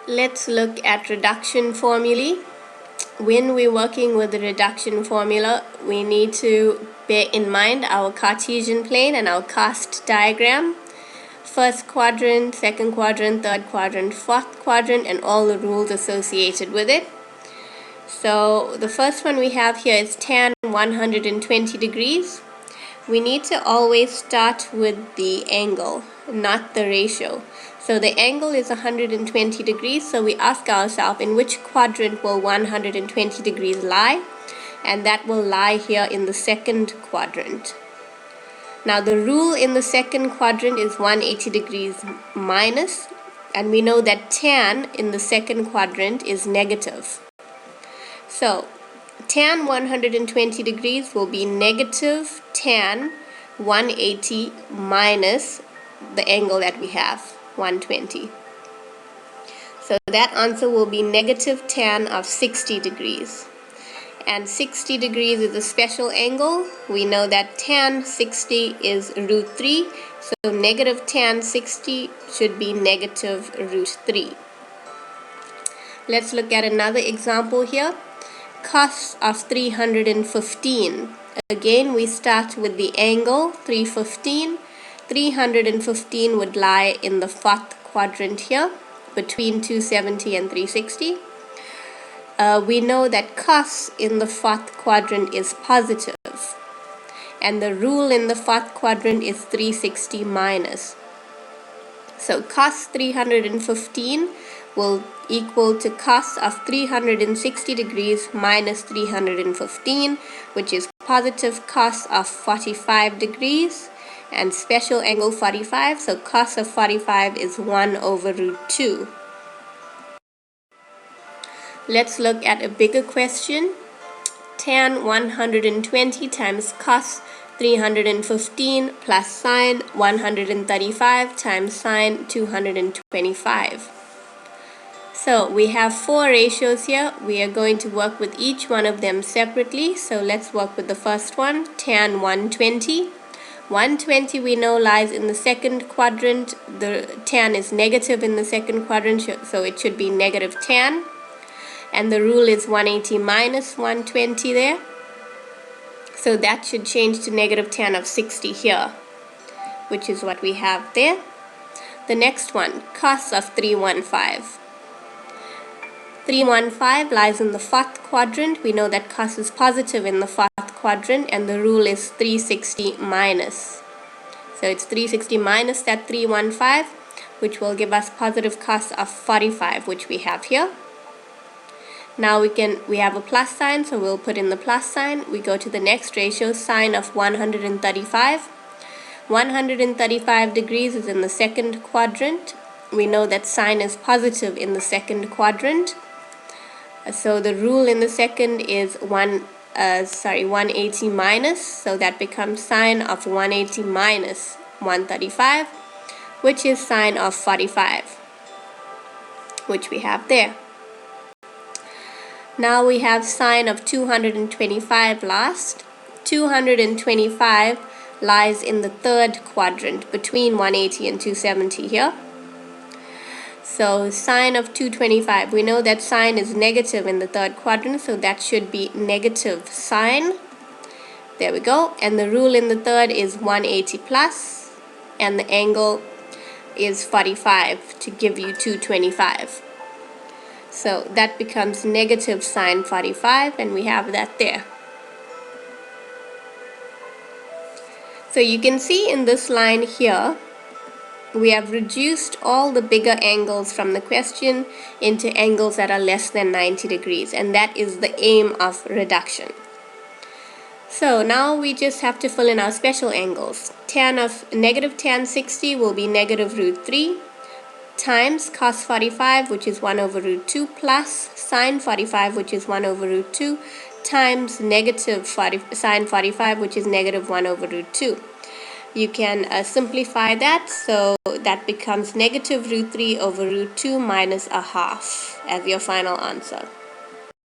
Let's look at reduction formulae. When we're working with the reduction formula, we need to bear in mind our Cartesian plane and our cast diagram. First quadrant, second quadrant, third quadrant, fourth quadrant, and all the rules associated with it. So the first one we have here is tan 120 degrees. We need to always start with the angle, not the ratio. So the angle is 120 degrees, so we ask ourselves in which quadrant will 120 degrees lie, and that will lie here in the second quadrant. Now the rule in the second quadrant is 180 degrees minus, and we know that tan in the second quadrant is negative. So tan 120 degrees will be negative tan 180 minus the angle that we have, 120. So that answer will be negative tan of 60 degrees. And 60 degrees is a special angle. We know that tan 60 is root 3. So negative tan 60 should be negative root 3. Let's look at another example here. Cos of 315. Again, we start with the angle 315. 315 would lie in the fourth quadrant here, between 270 and 360. We know that cos in the fourth quadrant is positive, and the rule in the fourth quadrant is 360 minus. So cos 315 will equal to cos of 360 degrees minus 315, which is positive cos of 45 degrees and special angle 45. So cos of 45 is 1 over root 2. Let's look at a bigger question. Tan 120 times cos 315 plus sine 135 times sine 225. So we have four ratios here. We are going to work with each one of them separately. So let's work with the first one, tan 120. 120 we know lies in the second quadrant. The tan is negative in the second quadrant, so it should be negative tan. And the rule is 180 minus 120 there. So that should change to negative tan of 60 here, which is what we have there. The next one, cos of 315. 315 lies in the fourth quadrant. We know that cos is positive in the fourth quadrant, and the rule is 360 minus. So it's 360 minus that 315, which will give us positive cos of 45, which we have here. Now we have a plus sign, so we'll put in the plus sign. We go to the next ratio, sine of 135. 135 degrees is in the second quadrant. We know that sine is positive in the second quadrant. So the rule in the second is 180 minus, so that becomes sine of 180 minus 135, which is sine of 45, which we have there. Now we have sine of 225 last. 225 lies in the third quadrant, between 180 and 270 here. So sine of 225, we know that sine is negative in the third quadrant, so that should be negative sine. There we go. And the rule in the third is 180 plus, and the angle is 45 to give you 225. So that becomes negative sine 45, and we have that there. So you can see in this line here, we have reduced all the bigger angles from the question into angles that are less than 90 degrees, and that is the aim of reduction. So now we just have to fill in our special angles. Tan of negative tan 60 will be negative root 3 times cos 45, which is 1 over root 2, plus sine 45, which is 1 over root 2, times negative sine 45, which is negative 1 over root 2. You can simplify that, so that becomes negative root 3 over root 2 minus a half as your final answer.